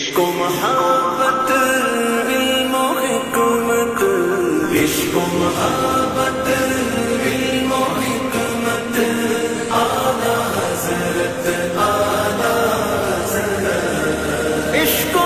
کو محبت علم و حکمت، عشق و محبت علم و حکمت، اعلیٰ حضرت اعلیٰ حضرت، عشق